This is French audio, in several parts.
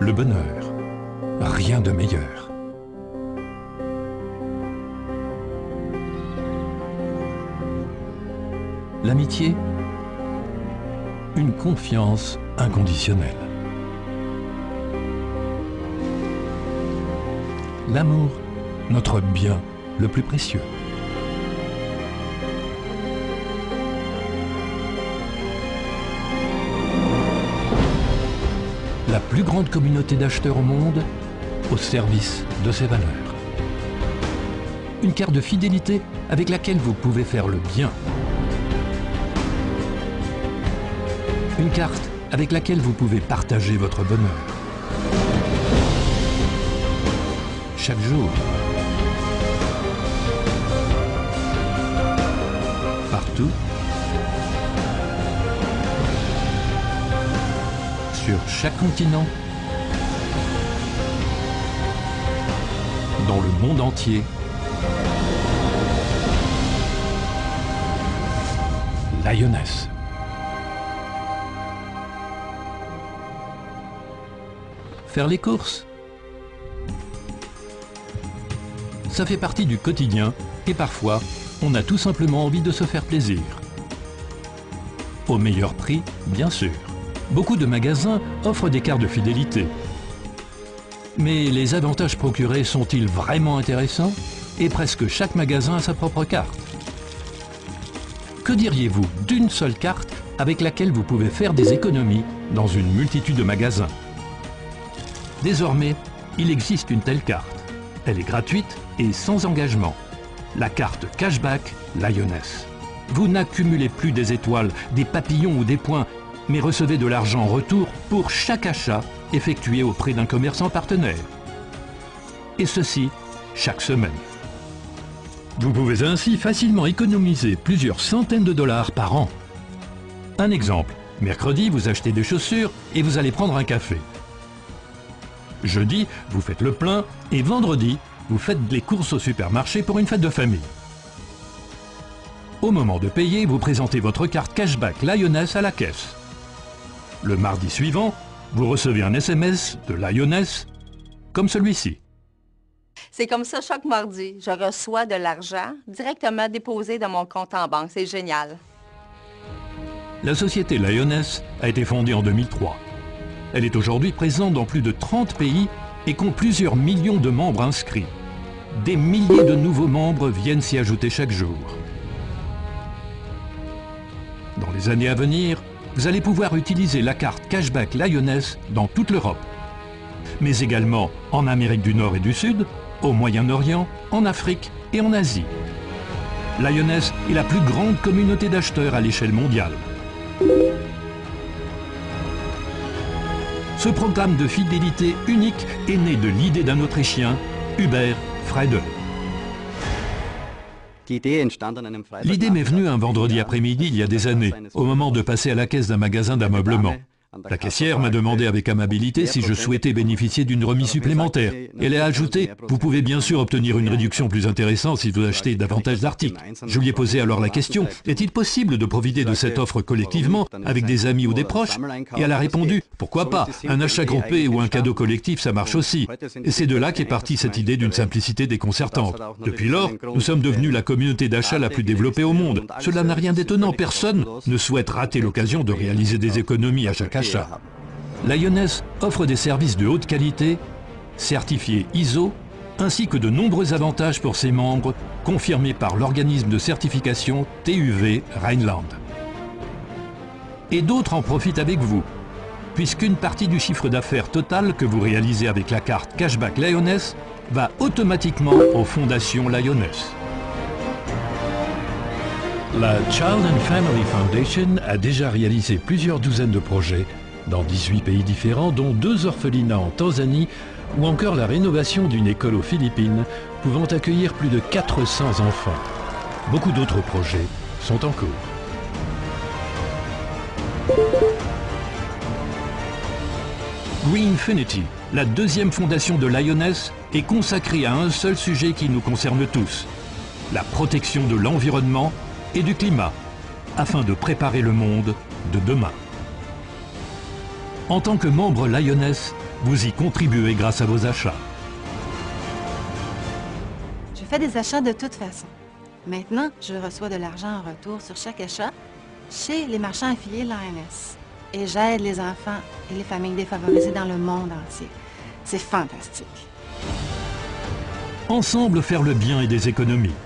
Le bonheur, rien de meilleur. L'amitié, une confiance inconditionnelle. L'amour, notre bien le plus précieux. La plus grande communauté d'acheteurs au monde, au service de ses valeurs. Une carte de fidélité avec laquelle vous pouvez faire le bien. Une carte avec laquelle vous pouvez partager votre bonheur. Chaque jour. Partout. Sur chaque continent. Dans le monde entier. Lioness. Faire les courses, ça fait partie du quotidien et parfois, on a tout simplement envie de se faire plaisir. Au meilleur prix, bien sûr. Beaucoup de magasins offrent des cartes de fidélité. Mais les avantages procurés sont-ils vraiment intéressants? Et presque chaque magasin a sa propre carte. Que diriez-vous d'une seule carte avec laquelle vous pouvez faire des économies dans une multitude de magasins? Désormais, il existe une telle carte. Elle est gratuite et sans engagement. La carte Cashback Lioness. Vous n'accumulez plus des étoiles, des papillons ou des points, mais recevez de l'argent en retour pour chaque achat effectué auprès d'un commerçant partenaire. Et ceci, chaque semaine. Vous pouvez ainsi facilement économiser plusieurs centaines de dollars par an. Un exemple, mercredi, vous achetez des chaussures et vous allez prendre un café. Jeudi, vous faites le plein et vendredi, vous faites les courses au supermarché pour une fête de famille. Au moment de payer, vous présentez votre carte Cashback Lioness à la caisse. Le mardi suivant, vous recevez un SMS de Lioness comme celui-ci. C'est comme ça chaque mardi. Je reçois de l'argent directement déposé dans mon compte en banque. C'est génial. La société Lioness a été fondée en 2003. Elle est aujourd'hui présente dans plus de 30 pays et compte plusieurs millions de membres inscrits. Des milliers de nouveaux membres viennent s'y ajouter chaque jour. Dans les années à venir, vous allez pouvoir utiliser la carte Cashback Lioness dans toute l'Europe, mais également en Amérique du Nord et du Sud, au Moyen-Orient, en Afrique et en Asie. Lioness est la plus grande communauté d'acheteurs à l'échelle mondiale. Ce programme de fidélité unique est né de l'idée d'un Autrichien, Hubert Freidel. L'idée m'est venue un vendredi après-midi il y a des années, au moment de passer à la caisse d'un magasin d'ameublement. La caissière m'a demandé avec amabilité si je souhaitais bénéficier d'une remise supplémentaire. Elle a ajouté « Vous pouvez bien sûr obtenir une réduction plus intéressante si vous achetez davantage d'articles ». Je lui ai posé alors la question « Est-il possible de profiter de cette offre collectivement avec des amis ou des proches ?» Et elle a répondu « Pourquoi pas, un achat groupé ou un cadeau collectif, ça marche aussi ». Et c'est de là qu'est partie cette idée d'une simplicité déconcertante. Depuis lors, nous sommes devenus la communauté d'achat la plus développée au monde. Cela n'a rien d'étonnant, personne ne souhaite rater l'occasion de réaliser des économies à chaque achat. Lioness offre des services de haute qualité, certifiés ISO, ainsi que de nombreux avantages pour ses membres, confirmés par l'organisme de certification TÜV Rheinland. Et d'autres en profitent avec vous, puisqu'une partie du chiffre d'affaires total que vous réalisez avec la carte Cashback Lioness va automatiquement aux fondations Lioness. La Child and Family Foundation a déjà réalisé plusieurs douzaines de projets dans 18 pays différents, dont 2 orphelinats en Tanzanie ou encore la rénovation d'une école aux Philippines pouvant accueillir plus de 400 enfants. Beaucoup d'autres projets sont en cours. Greenfinity, la deuxième fondation de Lioness, est consacrée à un seul sujet qui nous concerne tous, la protection de l'environnement et du climat, afin de préparer le monde de demain. En tant que membre Lioness, vous y contribuez grâce à vos achats. Je fais des achats de toute façon. Maintenant, je reçois de l'argent en retour sur chaque achat chez les marchands affiliés Lioness. Et j'aide les enfants et les familles défavorisées dans le monde entier. C'est fantastique. Ensemble, faire le bien et des économies.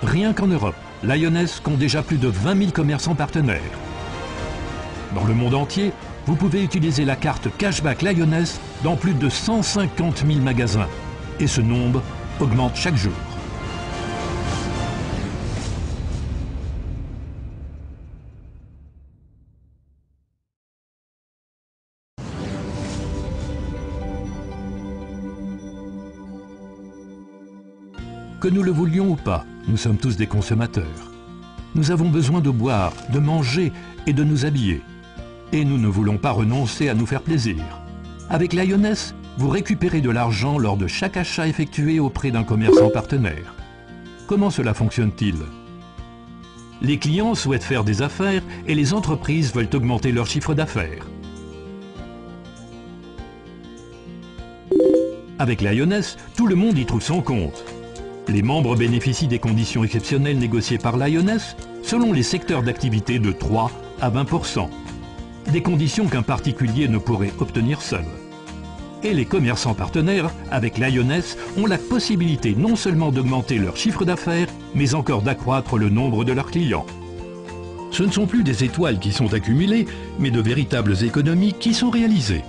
Rien qu'en Europe, Lioness compte déjà plus de 20 000 commerçants partenaires. Dans le monde entier, vous pouvez utiliser la carte Cashback Lioness dans plus de 150 000 magasins. Et ce nombre augmente chaque jour. Que nous le voulions ou pas, nous sommes tous des consommateurs. Nous avons besoin de boire, de manger et de nous habiller. Et nous ne voulons pas renoncer à nous faire plaisir. Avec Lioness, vous récupérez de l'argent lors de chaque achat effectué auprès d'un commerçant partenaire. Comment cela fonctionne-t-il? Les clients souhaitent faire des affaires et les entreprises veulent augmenter leur chiffre d'affaires. Avec Lioness, tout le monde y trouve son compte. Les membres bénéficient des conditions exceptionnelles négociées par Lioness selon les secteurs d'activité de 3 à 20%. Des conditions qu'un particulier ne pourrait obtenir seul. Et les commerçants partenaires, avec Lioness, ont la possibilité non seulement d'augmenter leur chiffre d'affaires, mais encore d'accroître le nombre de leurs clients. Ce ne sont plus des étoiles qui sont accumulées, mais de véritables économies qui sont réalisées.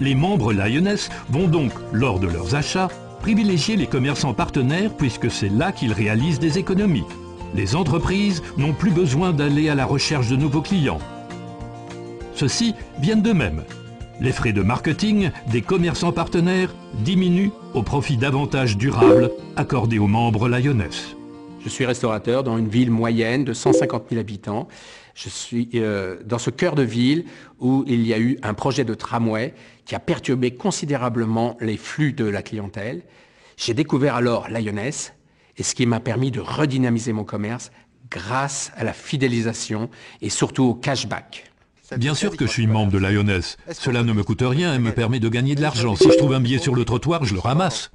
Les membres Lioness vont donc, lors de leurs achats, privilégier les commerçants partenaires puisque c'est là qu'ils réalisent des économies. Les entreprises n'ont plus besoin d'aller à la recherche de nouveaux clients. Ceux-ci viennent d'eux-mêmes. Les frais de marketing des commerçants partenaires diminuent au profit d'avantages durables accordés aux membres Lioness. Je suis restaurateur dans une ville moyenne de 150 000 habitants. Je suis dans ce cœur de ville où il y a eu un projet de tramway qui a perturbé considérablement les flux de la clientèle. J'ai découvert alors Lioness, et ce qui m'a permis de redynamiser mon commerce grâce à la fidélisation et surtout au cashback. Bien sûr que je suis membre de Lioness. Cela ne me coûte rien et me permet de gagner de l'argent. Si je trouve un billet sur le trottoir, je le ramasse.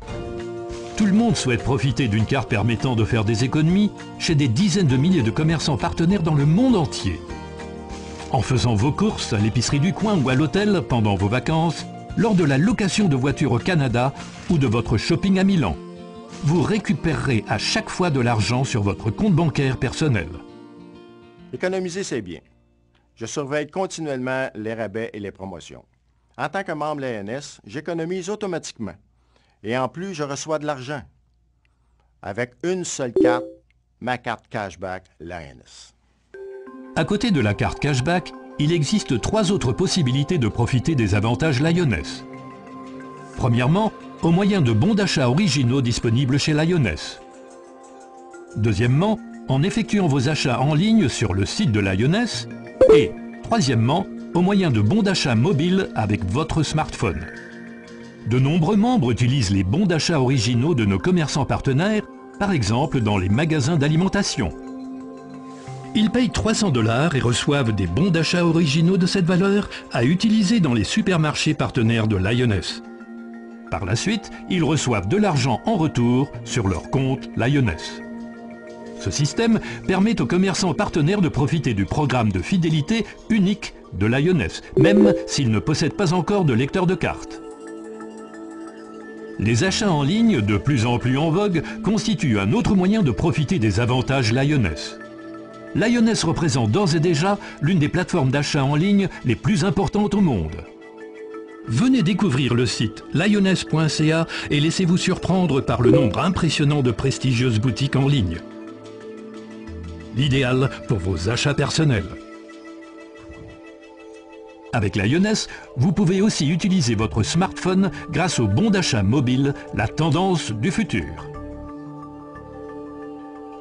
Tout le monde souhaite profiter d'une carte permettant de faire des économies chez des dizaines de milliers de commerçants partenaires dans le monde entier. En faisant vos courses à l'épicerie du coin ou à l'hôtel pendant vos vacances, lors de la location de voiture au Canada ou de votre shopping à Milan, vous récupérerez à chaque fois de l'argent sur votre compte bancaire personnel. Économiser, c'est bien. Je surveille continuellement les rabais et les promotions. En tant que membre Lioness, j'économise automatiquement. Et en plus, je reçois de l'argent. Avec une seule carte, ma carte Cashback Lioness. À côté de la carte Cashback, il existe 3 autres possibilités de profiter des avantages Lioness. Premièrement, au moyen de bons d'achat originaux disponibles chez Lioness. Deuxièmement, en effectuant vos achats en ligne sur le site de Lioness. Et, troisièmement, au moyen de bons d'achat mobiles avec votre smartphone. De nombreux membres utilisent les bons d'achat originaux de nos commerçants partenaires, par exemple dans les magasins d'alimentation. Ils payent 300 $ et reçoivent des bons d'achat originaux de cette valeur à utiliser dans les supermarchés partenaires de Lioness. Par la suite, ils reçoivent de l'argent en retour sur leur compte Lioness. Ce système permet aux commerçants partenaires de profiter du programme de fidélité unique de Lioness, même s'ils ne possèdent pas encore de lecteur de carte. Les achats en ligne, de plus en plus en vogue, constituent un autre moyen de profiter des avantages Lioness. Lioness représente d'ores et déjà l'une des plateformes d'achat en ligne les plus importantes au monde. Venez découvrir le site lioness.ca et laissez-vous surprendre par le nombre impressionnant de prestigieuses boutiques en ligne. L'idéal pour vos achats personnels. Avec Lioness, vous pouvez aussi utiliser votre smartphone grâce au bon d'achat mobile, la tendance du futur.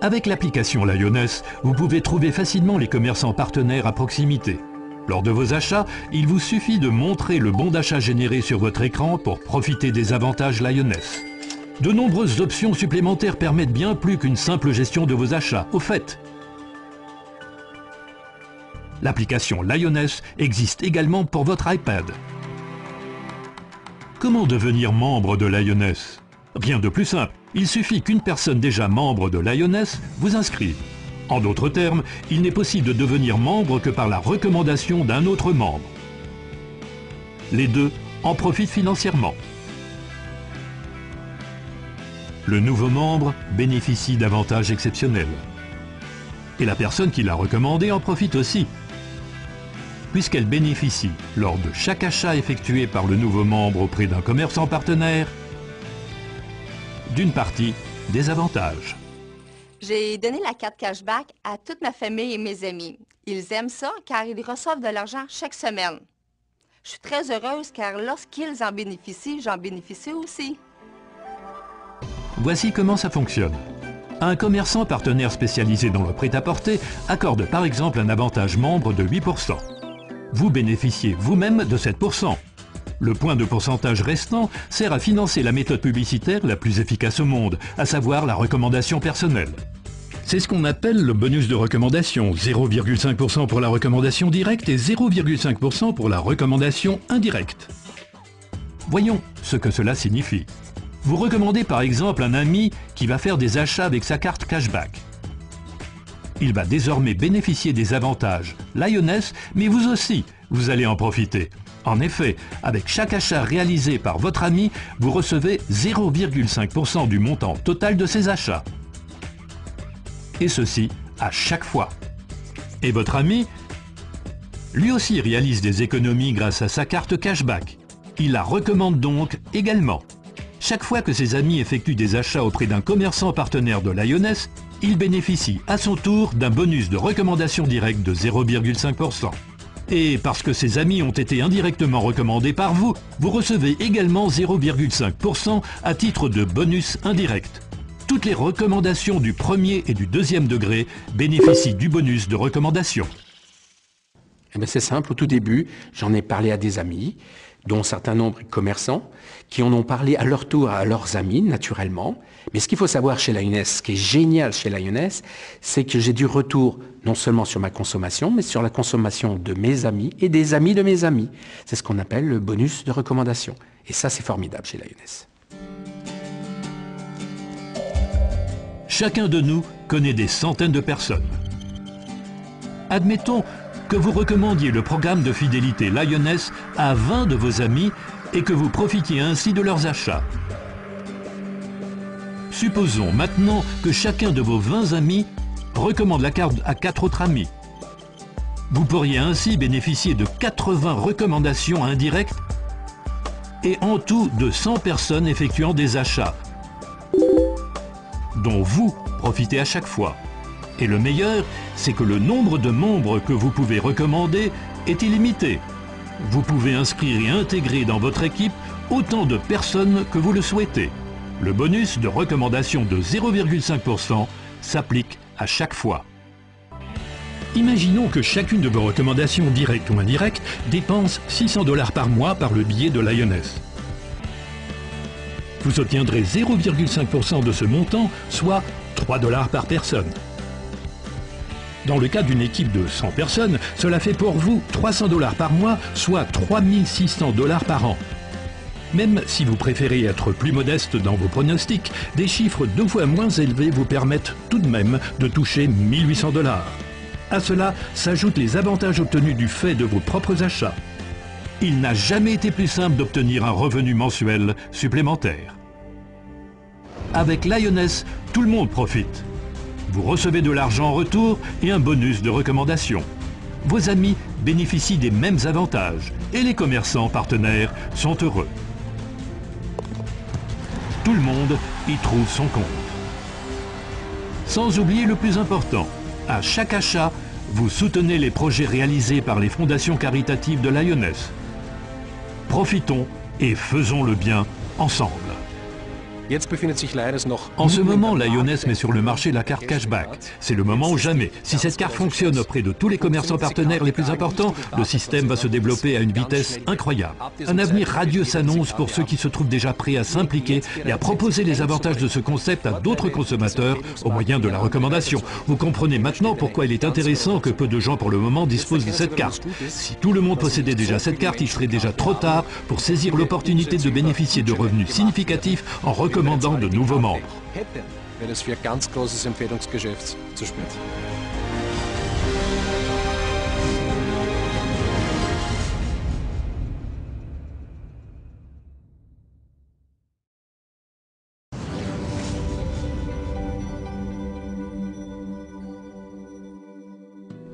Avec l'application Lioness, vous pouvez trouver facilement les commerçants partenaires à proximité. Lors de vos achats, il vous suffit de montrer le bon d'achat généré sur votre écran pour profiter des avantages Lioness. De nombreuses options supplémentaires permettent bien plus qu'une simple gestion de vos achats. Au fait, L'application Lioness existe également pour votre iPad. Comment devenir membre de Lioness? Rien de plus simple. Il suffit qu'une personne déjà membre de Lioness vous inscrive. En d'autres termes, il n'est possible de devenir membre que par la recommandation d'un autre membre. Les deux en profitent financièrement. Le nouveau membre bénéficie d'avantages exceptionnels. Et la personne qui l'a recommandé en profite aussi, puisqu'elle bénéficie, lors de chaque achat effectué par le nouveau membre auprès d'un commerçant partenaire, d'une partie des avantages. J'ai donné la carte cashback à toute ma famille et mes amis. Ils aiment ça car ils reçoivent de l'argent chaque semaine. Je suis très heureuse car lorsqu'ils en bénéficient, j'en bénéficie aussi. Voici comment ça fonctionne. Un commerçant partenaire spécialisé dans le prêt-à-porter accorde par exemple un avantage membre de 8%. Vous bénéficiez vous-même de 7%. Le point de pourcentage restant sert à financer la méthode publicitaire la plus efficace au monde, à savoir la recommandation personnelle. C'est ce qu'on appelle le bonus de recommandation, 0,5% pour la recommandation directe et 0,5% pour la recommandation indirecte. Voyons ce que cela signifie. Vous recommandez par exemple un ami qui va faire des achats avec sa carte cashback. Il va désormais bénéficier des avantages Lioness, mais vous aussi, vous allez en profiter. En effet, avec chaque achat réalisé par votre ami, vous recevez 0,5% du montant total de ses achats. Et ceci à chaque fois. Et votre ami, lui aussi réalise des économies grâce à sa carte cashback. Il la recommande donc également. Chaque fois que ses amis effectuent des achats auprès d'un commerçant partenaire de Lioness, il bénéficie à son tour d'un bonus de recommandation directe de 0,5%. Et parce que ses amis ont été indirectement recommandés par vous, vous recevez également 0,5% à titre de bonus indirect. Toutes les recommandations du premier et du deuxième degré bénéficient du bonus de recommandation. Eh bien, c'est simple, au tout début, j'en ai parlé à des amis, dont un certain nombre de commerçants, qui en ont parlé à leur tour à leurs amis, naturellement. Mais ce qu'il faut savoir chez Lioness, ce qui est génial chez Lioness, c'est que j'ai du retour non seulement sur ma consommation, mais sur la consommation de mes amis et des amis de mes amis. C'est ce qu'on appelle le bonus de recommandation. Et ça, c'est formidable chez Lioness. Chacun de nous connaît des centaines de personnes. Admettons que vous recommandiez le programme de fidélité Lioness à 20 de vos amis et que vous profitiez ainsi de leurs achats. Supposons maintenant que chacun de vos 20 amis recommande la carte à 4 autres amis. Vous pourriez ainsi bénéficier de 80 recommandations indirectes et en tout de 100 personnes effectuant des achats, dont vous profitez à chaque fois. Et le meilleur, c'est que le nombre de membres que vous pouvez recommander est illimité. Vous pouvez inscrire et intégrer dans votre équipe autant de personnes que vous le souhaitez. Le bonus de recommandation de 0,5% s'applique à chaque fois. Imaginons que chacune de vos recommandations directes ou indirectes dépense $600 par mois par le biais de Lioness. Vous obtiendrez 0,5% de ce montant, soit $3 par personne. Dans le cas d'une équipe de 100 personnes, cela fait pour vous $300 par mois, soit $3600 par an. Même si vous préférez être plus modeste dans vos pronostics, des chiffres 2 fois moins élevés vous permettent tout de même de toucher $1800. À cela s'ajoutent les avantages obtenus du fait de vos propres achats. Il n'a jamais été plus simple d'obtenir un revenu mensuel supplémentaire. Avec Lioness, tout le monde profite. Vous recevez de l'argent en retour et un bonus de recommandation. Vos amis bénéficient des mêmes avantages et les commerçants partenaires sont heureux. Tout le monde y trouve son compte. Sans oublier le plus important, à chaque achat, vous soutenez les projets réalisés par les fondations caritatives de Lioness. Profitons et faisons le bien ensemble. En ce moment, Lyoness met sur le marché la carte cashback. C'est le moment ou jamais. Si cette carte fonctionne auprès de tous les commerçants partenaires les plus importants, le système va se développer à une vitesse incroyable. Un avenir radieux s'annonce pour ceux qui se trouvent déjà prêts à s'impliquer et à proposer les avantages de ce concept à d'autres consommateurs au moyen de la recommandation. Vous comprenez maintenant pourquoi il est intéressant que peu de gens pour le moment disposent de cette carte. Si tout le monde possédait déjà cette carte, il serait déjà trop tard pour saisir l'opportunité de bénéficier de revenus significatifs en recommandant de nouveaux membres.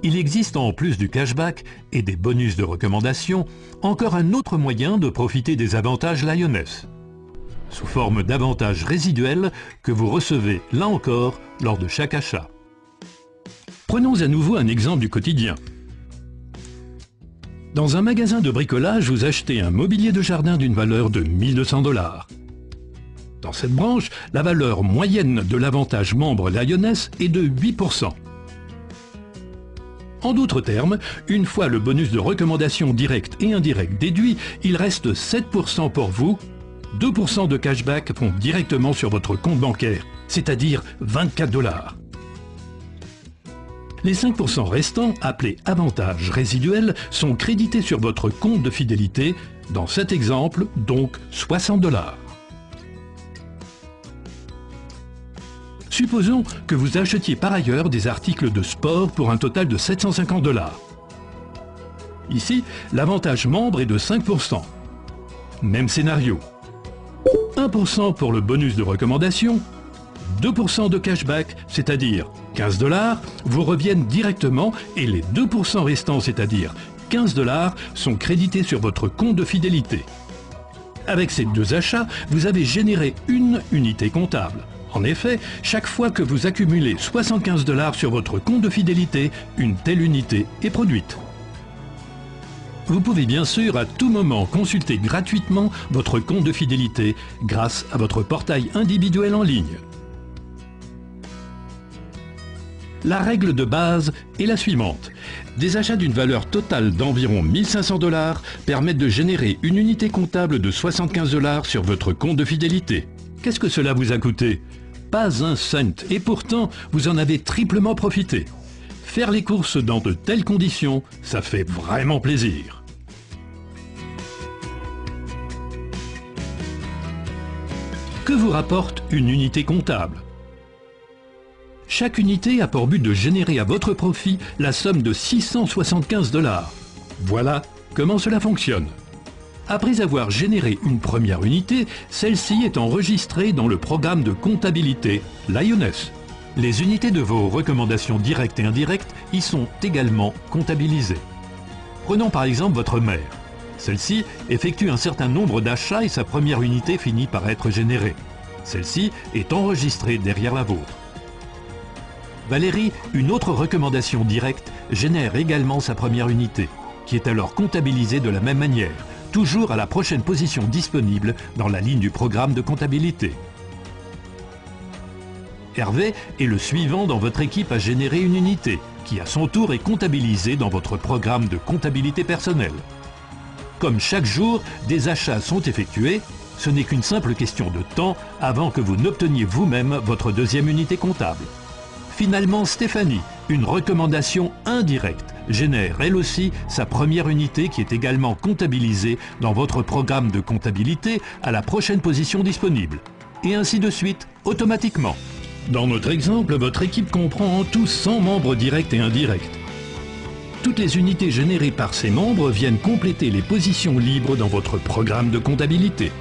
Il existe en plus du cashback et des bonus de recommandation, encore un autre moyen de profiter des avantages Lyoness, sous forme d'avantages résiduels que vous recevez, là encore, lors de chaque achat. Prenons à nouveau un exemple du quotidien. Dans un magasin de bricolage, vous achetez un mobilier de jardin d'une valeur de 1 200 $. Dans cette branche, la valeur moyenne de l'avantage membre Lyoness est de 8%. En d'autres termes, une fois le bonus de recommandation direct et indirect déduit, il reste 7% pour vous, 2% de cashback vont directement sur votre compte bancaire, c'est-à-dire 24 $. Les 5% restants, appelés avantages résiduels, sont crédités sur votre compte de fidélité, dans cet exemple, donc 60 $. Supposons que vous achetiez par ailleurs des articles de sport pour un total de 750 $. Ici, l'avantage membre est de 5%. Même scénario. 1% pour le bonus de recommandation, 2% de cashback, c'est-à-dire 15 $, vous reviennent directement et les 2% restants, c'est-à-dire 15 $, sont crédités sur votre compte de fidélité. Avec ces deux achats, vous avez généré une unité comptable. En effet, chaque fois que vous accumulez 75 $ sur votre compte de fidélité, une telle unité est produite. Vous pouvez bien sûr à tout moment consulter gratuitement votre compte de fidélité grâce à votre portail individuel en ligne. La règle de base est la suivante. Des achats d'une valeur totale d'environ 1 500 $ permettent de générer une unité comptable de 75 $ sur votre compte de fidélité. Qu'est-ce que cela vous a coûté? Pas un cent, et pourtant, vous en avez triplement profité. Faire les courses dans de telles conditions, ça fait vraiment plaisir. Que vous rapporte une unité comptable? Chaque unité a pour but de générer à votre profit la somme de 675 $. Voilà comment cela fonctionne. Après avoir généré une première unité, celle-ci est enregistrée dans le programme de comptabilité Lyoness. Les unités de vos recommandations directes et indirectes y sont également comptabilisées. Prenons par exemple votre mère. Celle-ci effectue un certain nombre d'achats et sa première unité finit par être générée. Celle-ci est enregistrée derrière la vôtre. Valérie, une autre recommandation directe, génère également sa première unité, qui est alors comptabilisée de la même manière, toujours à la prochaine position disponible dans la ligne du programme de comptabilité. Hervé est le suivant dans votre équipe à générer une unité, qui à son tour est comptabilisée dans votre programme de comptabilité personnelle. Comme chaque jour, des achats sont effectués, ce n'est qu'une simple question de temps avant que vous n'obteniez vous-même votre deuxième unité comptable. Finalement, Stéphanie, une recommandation indirecte, génère elle aussi sa première unité qui est également comptabilisée dans votre programme de comptabilité à la prochaine position disponible. Et ainsi de suite, automatiquement. Dans notre exemple, votre équipe comprend en tout 100 membres directs et indirects. Toutes les unités générées par ces membres viennent compléter les positions libres dans votre programme de comptabilité.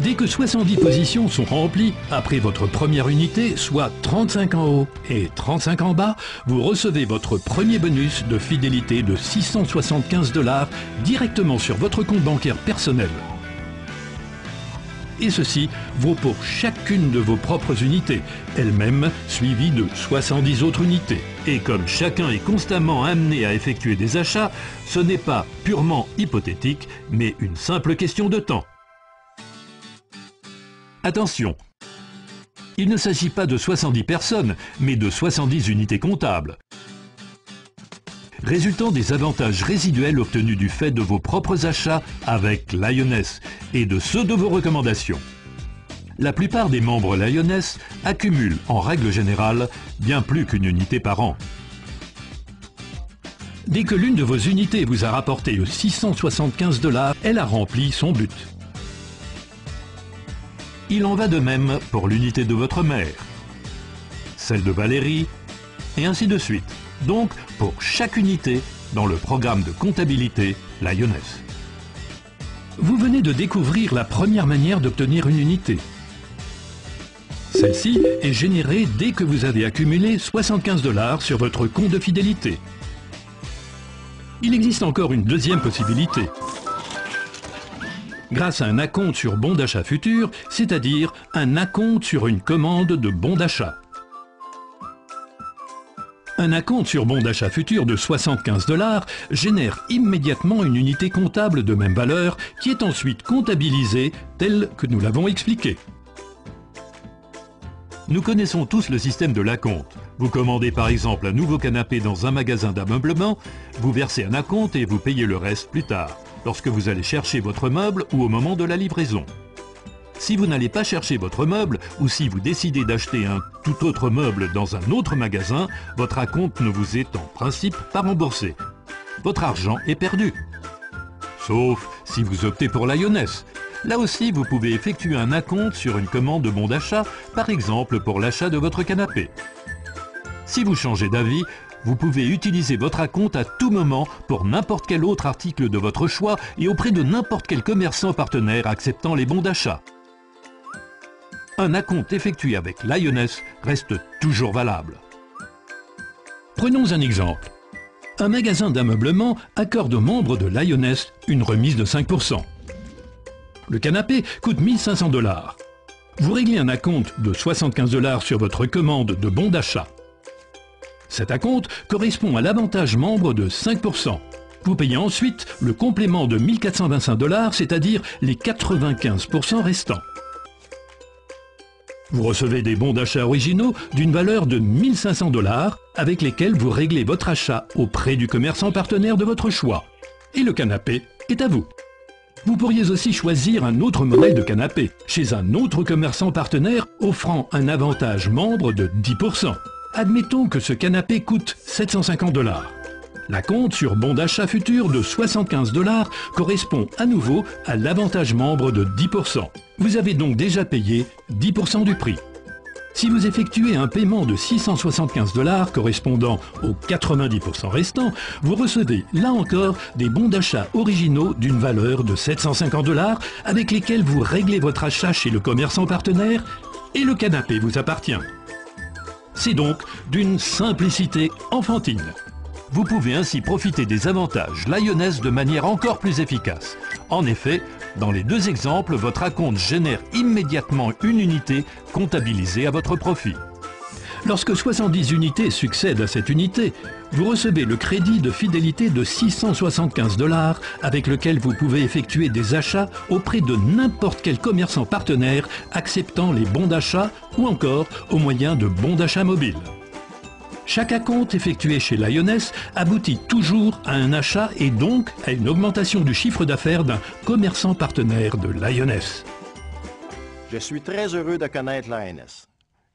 Dès que 70 positions sont remplies, après votre première unité, soit 35 en haut et 35 en bas, vous recevez votre premier bonus de fidélité de 675 $ directement sur votre compte bancaire personnel. Et ceci vaut pour chacune de vos propres unités, elles-mêmes suivies de 70 autres unités. Et comme chacun est constamment amené à effectuer des achats, ce n'est pas purement hypothétique, mais une simple question de temps. Attention! Il ne s'agit pas de 70 personnes, mais de 70 unités comptables, résultant des avantages résiduels obtenus du fait de vos propres achats avec Lioness et de ceux de vos recommandations. La plupart des membres Lioness accumulent, en règle générale, bien plus qu'une unité par an. Dès que l'une de vos unités vous a rapporté 675 $, elle a rempli son but. Il en va de même pour l'unité de votre mère, celle de Valérie, et ainsi de suite. Donc, pour chaque unité, dans le programme de comptabilité Lioness. Vous venez de découvrir la première manière d'obtenir une unité. Celle-ci est générée dès que vous avez accumulé 75 $ sur votre compte de fidélité. Il existe encore une deuxième possibilité. Grâce à un acompte sur bon d'achat futur, c'est-à-dire un acompte sur une commande de bon d'achat. Un acompte sur bon d'achat futur de 75 $ génère immédiatement une unité comptable de même valeur qui est ensuite comptabilisée telle que nous l'avons expliqué. Nous connaissons tous le système de l'acompte. Vous commandez par exemple un nouveau canapé dans un magasin d'ameublement, vous versez un acompte et vous payez le reste plus tard, lorsque vous allez chercher votre meuble ou au moment de la livraison. Si vous n'allez pas chercher votre meuble ou si vous décidez d'acheter un tout autre meuble dans un autre magasin, votre acompte ne vous est en principe pas remboursé. Votre argent est perdu. Sauf si vous optez pour Lioness. Là aussi, vous pouvez effectuer un acompte sur une commande de bon d'achat, par exemple pour l'achat de votre canapé. Si vous changez d'avis, vous pouvez utiliser votre acompte à tout moment pour n'importe quel autre article de votre choix et auprès de n'importe quel commerçant partenaire acceptant les bons d'achat. Un acompte effectué avec Lioness reste toujours valable. Prenons un exemple. Un magasin d'ameublement accorde aux membres de Lioness une remise de 5%. Le canapé coûte 1 500 $. Vous réglez un acompte de 75 $ sur votre commande de bon d'achat. Cet acompte correspond à l'avantage membre de 5%. Vous payez ensuite le complément de 1 425 $, c'est-à-dire les 95% restants. Vous recevez des bons d'achat originaux d'une valeur de 1 500 $ avec lesquels vous réglez votre achat auprès du commerçant partenaire de votre choix. Et le canapé est à vous. Vous pourriez aussi choisir un autre modèle de canapé chez un autre commerçant partenaire offrant un avantage membre de 10%. Admettons que ce canapé coûte 750 $. L'acompte sur bon d'achat futur de 75 $ correspond à nouveau à l'avantage membre de 10%. Vous avez donc déjà payé 10% du prix. Si vous effectuez un paiement de 675 $ correspondant aux 90% restants, vous recevez là encore des bons d'achat originaux d'une valeur de 750 $ avec lesquels vous réglez votre achat chez le commerçant partenaire et le canapé vous appartient. C'est donc d'une simplicité enfantine. Vous pouvez ainsi profiter des avantages Lioness de manière encore plus efficace. En effet, dans les deux exemples, votre acompte génère immédiatement une unité comptabilisée à votre profit. Lorsque 70 unités succèdent à cette unité, vous recevez le crédit de fidélité de 675 $ avec lequel vous pouvez effectuer des achats auprès de n'importe quel commerçant partenaire acceptant les bons d'achat ou encore au moyen de bons d'achat mobiles. Chaque acompte effectué chez Lioness aboutit toujours à un achat et donc à une augmentation du chiffre d'affaires d'un commerçant partenaire de Lioness. Je suis très heureux de connaître Lioness.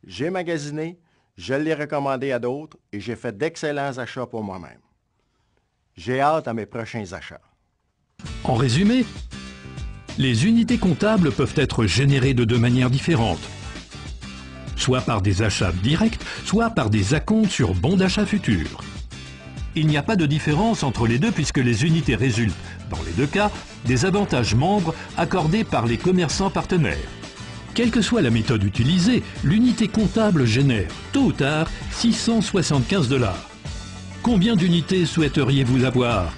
J'ai magasiné, je l'ai recommandé à d'autres et j'ai fait d'excellents achats pour moi-même. J'ai hâte à mes prochains achats. En résumé, les unités comptables peuvent être générées de deux manières différentes. Soit par des achats directs, soit par des acomptes sur bon d'achat futur. Il n'y a pas de différence entre les deux puisque les unités résultent, dans les deux cas, des avantages membres accordés par les commerçants partenaires. Quelle que soit la méthode utilisée, l'unité comptable génère, tôt ou tard, 675 $. Combien d'unités souhaiteriez-vous avoir ?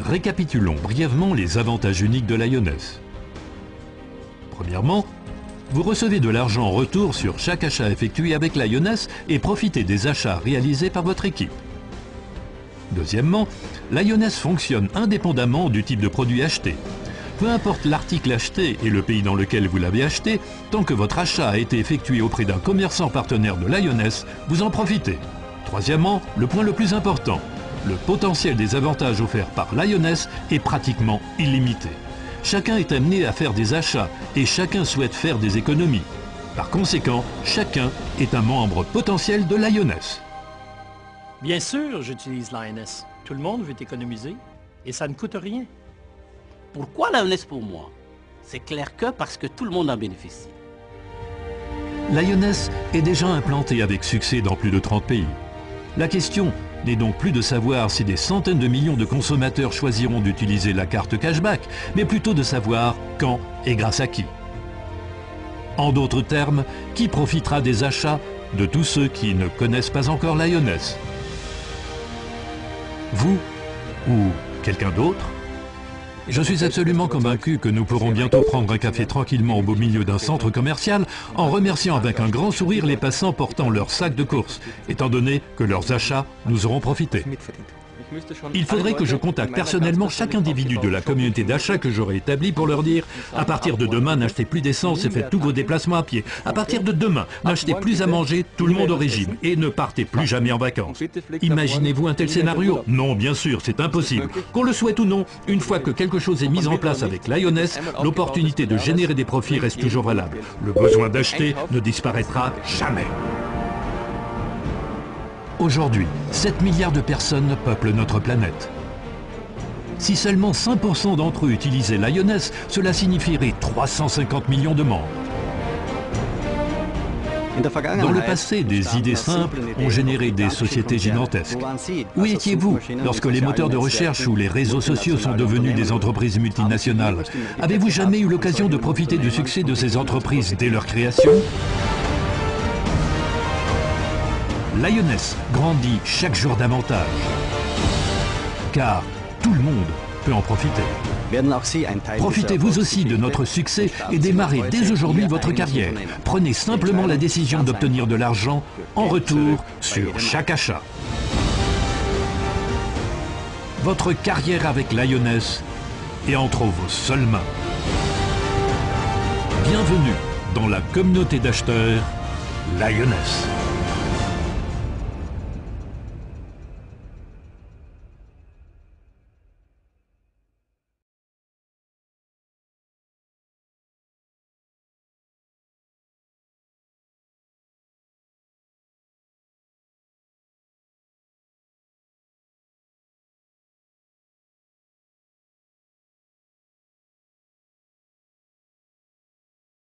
Récapitulons brièvement les avantages uniques de Lioness. Premièrement, vous recevez de l'argent en retour sur chaque achat effectué avec Lioness et profitez des achats réalisés par votre équipe. Deuxièmement, Lioness fonctionne indépendamment du type de produit acheté. Peu importe l'article acheté et le pays dans lequel vous l'avez acheté, tant que votre achat a été effectué auprès d'un commerçant partenaire de Lioness, vous en profitez. Troisièmement, le point le plus important, le potentiel des avantages offerts par Lioness est pratiquement illimité. Chacun est amené à faire des achats et chacun souhaite faire des économies. Par conséquent, chacun est un membre potentiel de Lioness. Bien sûr, j'utilise Lioness. Tout le monde veut économiser et ça ne coûte rien. Pourquoi Lioness pour moi? C'est clair que parce que tout le monde en bénéficie. Lioness est déjà implanté avec succès dans plus de 30 pays. La question n'est donc plus de savoir si des centaines de millions de consommateurs choisiront d'utiliser la carte cashback, mais plutôt de savoir quand et grâce à qui. En d'autres termes, qui profitera des achats de tous ceux qui ne connaissent pas encore Lioness? Vous ou quelqu'un d'autre? Je suis absolument convaincu que nous pourrons bientôt prendre un café tranquillement au beau milieu d'un centre commercial en remerciant avec un grand sourire les passants portant leurs sacs de course, étant donné que leurs achats nous auront profité. Il faudrait que je contacte personnellement chaque individu de la communauté d'achat que j'aurai établi pour leur dire « À partir de demain, n'achetez plus d'essence et faites tous vos déplacements à pied. À partir de demain, n'achetez plus à manger, tout le monde au régime. Et ne partez plus jamais en vacances. » Imaginez-vous un tel scénario? Non, bien sûr, c'est impossible. Qu'on le souhaite ou non, une fois que quelque chose est mis en place avec Lioness, l'opportunité de générer des profits reste toujours valable. Le besoin d'acheter ne disparaîtra jamais. Aujourd'hui, 7 milliards de personnes peuplent notre planète. Si seulement 5% d'entre eux utilisaient Lioness, cela signifierait 350 millions de membres. Dans le passé, des idées simples ont généré des sociétés gigantesques. Où étiez-vous lorsque les moteurs de recherche ou les réseaux sociaux sont devenus des entreprises multinationales? Avez-vous jamais eu l'occasion de profiter du succès de ces entreprises dès leur création? Lioness grandit chaque jour davantage, car tout le monde peut en profiter. Profitez vous aussi de notre succès et démarrez dès aujourd'hui votre carrière. Prenez simplement la décision d'obtenir de l'argent en retour sur chaque achat. Votre carrière avec Lioness est entre vos seules mains. Bienvenue dans la communauté d'acheteurs Lioness.